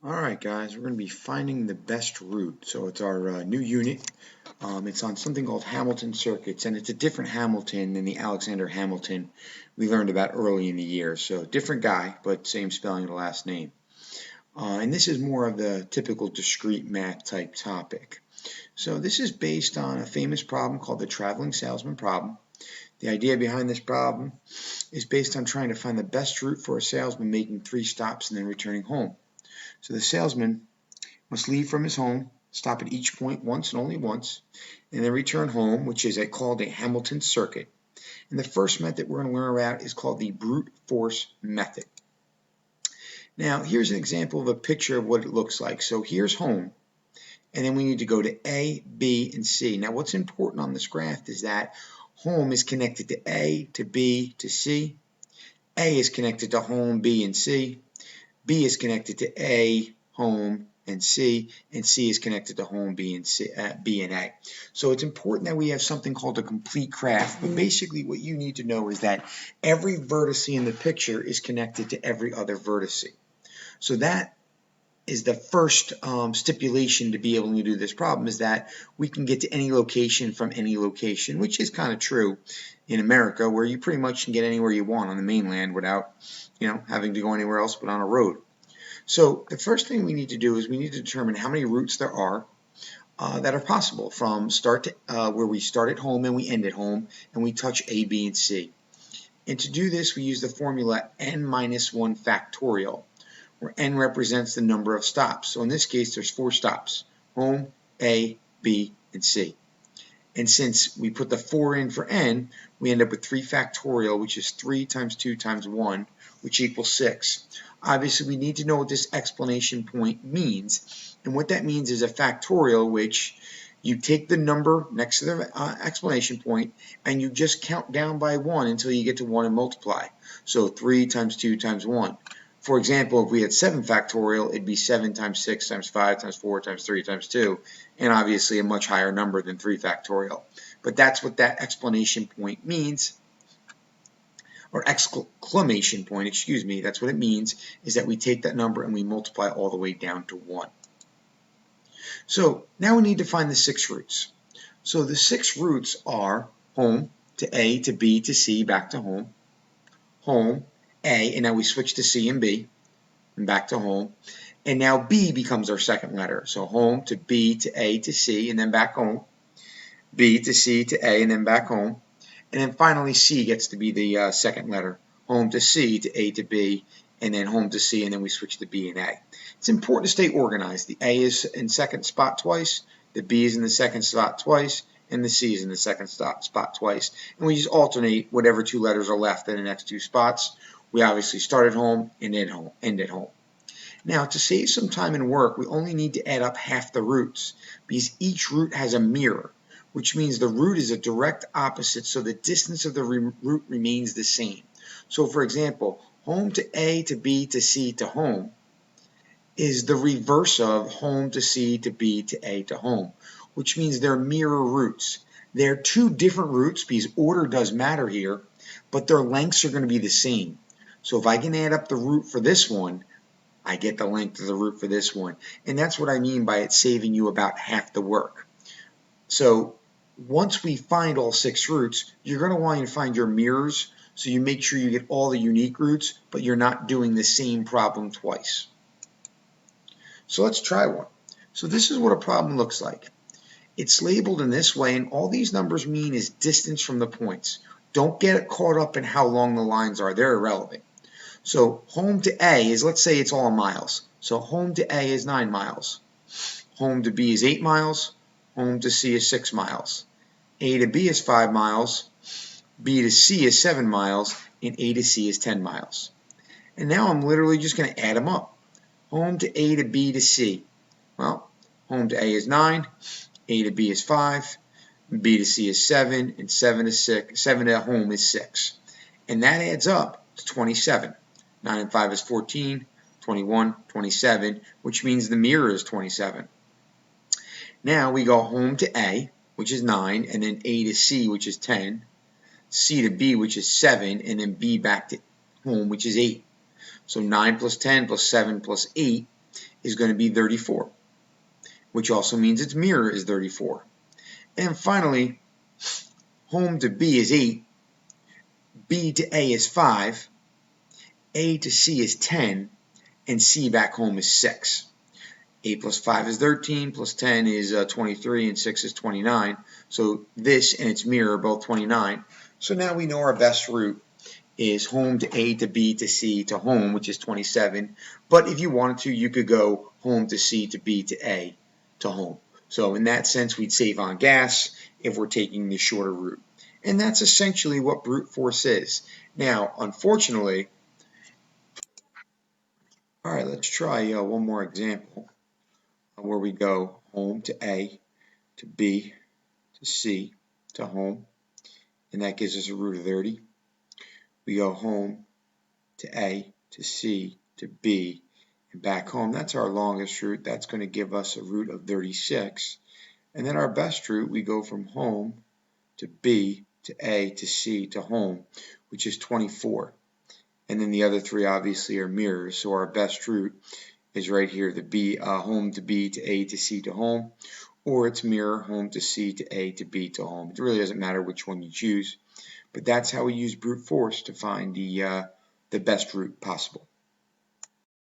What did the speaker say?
Alright guys, we're going to be finding the best route. So it's our new unit. It's on something called Hamilton circuits, and it's a different Hamilton than the Alexander Hamilton we learned about early in the year. So different guy, but same spelling of the last name. And this is more of the typical discrete math type topic. So this is based on a famous problem called the traveling salesman problem. The idea behind this problem is based on trying to find the best route for a salesman making 3 stops and then returning home. So the salesman must leave from his home, stop at each point once and only once, and then return home, which is called a Hamilton circuit. And the first method we're going to learn about is called the brute force method. Now, here's an example of a picture of what it looks like. So here's home, and then we need to go to A, B, and C. Now, what's important on this graph is that home is connected to A, to B, to C. A is connected to home, B, and C. B is connected to A, home, and C is connected to home, B, and A. So it's important that we have something called a complete graph, but basically what you need to know is that every vertex in the picture is connected to every other vertex. So that is the first stipulation to be able to do this problem, is that we can get to any location from any location, which is kind of true in America, where you pretty much can get anywhere you want on the mainland without having to go anywhere else but on a road. So the first thing we need to do is we need to determine how many routes there are that are possible from start to where we start at home and we end at home and we touch A, B, and C. And to do this, we use the formula n minus 1 factorial, where n represents the number of stops. So in this case, there's 4 stops: home, A, B, and C. And since we put the 4 in for n, we end up with 3 factorial, which is 3 times 2 times 1, which equals 6. Obviously, we need to know what this explanation point means. And what that means is a factorial, which you take the number next to the explanation point and you just count down by 1 until you get to 1 and multiply. So 3 times 2 times 1. For example, if we had 7 factorial, it'd be 7 times 6 times 5 times 4 times 3 times 2, and obviously a much higher number than 3 factorial. But that's what that explanation point means, or exclamation point, excuse me. That's what it means, is that we take that number and we multiply all the way down to 1. So now we need to find the 6 roots. So the 6 roots are home to A to B to C, back to home, home, A, and now we switch to C and B, and back to home. And now B becomes our second letter. So home to B to A to C, and then back home. B to C to A, and then back home. And then finally C gets to be the second letter. Home to C to A to B, and then home to C, and then we switch to B and A. It's important to stay organized. The A is in second spot twice, the B is in the second spot twice, and the C is in the second spot twice. And we just alternate whatever 2 letters are left in the next 2 spots. We obviously start at home and end at home. Now, to save some time and work, we only need to add up half the roots, because each root has a mirror, which means the root is a direct opposite, so the distance of the root remains the same. So, for example, home to A to B to C to home is the reverse of home to C to B to A to home, which means they're mirror roots. They're 2 different roots, because order does matter here, but their lengths are going to be the same. So if I can add up the root for this one, I get the length of the root for this one. And that's what I mean by it saving you about half the work. So once we find all 6 roots, you're going to want to find your mirrors, so you make sure you get all the unique roots, but you're not doing the same problem twice. So let's try one. So this is what a problem looks like. It's labeled in this way, and all these numbers mean is distance from the points. Don't get caught up in how long the lines are. They're irrelevant. So home to A is, let's say it's all miles. So home to A is 9 miles. Home to B is 8 miles. Home to C is 6 miles. A to B is 5 miles. B to C is 7 miles. And A to C is 10 miles. And now I'm literally just going to add them up. Home to A to B to C. Well, home to A is 9. A to B is 5. B to C is 7. And 7 to home is 6. And that adds up to 27. 9 and 5 is 14, 21, 27, which means the mirror is 27. Now we go home to A, which is 9, and then A to C, which is 10, C to B, which is 7, and then B back to home, which is 8. So 9 plus 10 plus 7 plus 8 is going to be 34, which also means its mirror is 34. And finally, home to B is 8, B to A is 5, A to C is 10, and C back home is 6. 8 plus 5 is 13, plus 10 is 23, and 6 is 29. So this and its mirror are both 29. So now we know our best route is home to A to B to C to home, which is 27. But if you wanted to, you could go home to C to B to A to home. So in that sense, we'd save on gas if we're taking the shorter route. And that's essentially what brute force is. Now, unfortunately, all right, let's try one more example where we go home to A to B to C to home, and that gives us a route of 30. We go home to A to C to B and back home. That's our longest route. That's going to give us a route of 36. And then our best route, we go from home to B to A to C to home, which is 24. And then the other three obviously are mirrors. So our best route is right here, the B, home to B to A to C to home, or it's mirror home to C to A to B to home. It really doesn't matter which one you choose, but that's how we use brute force to find the best route possible.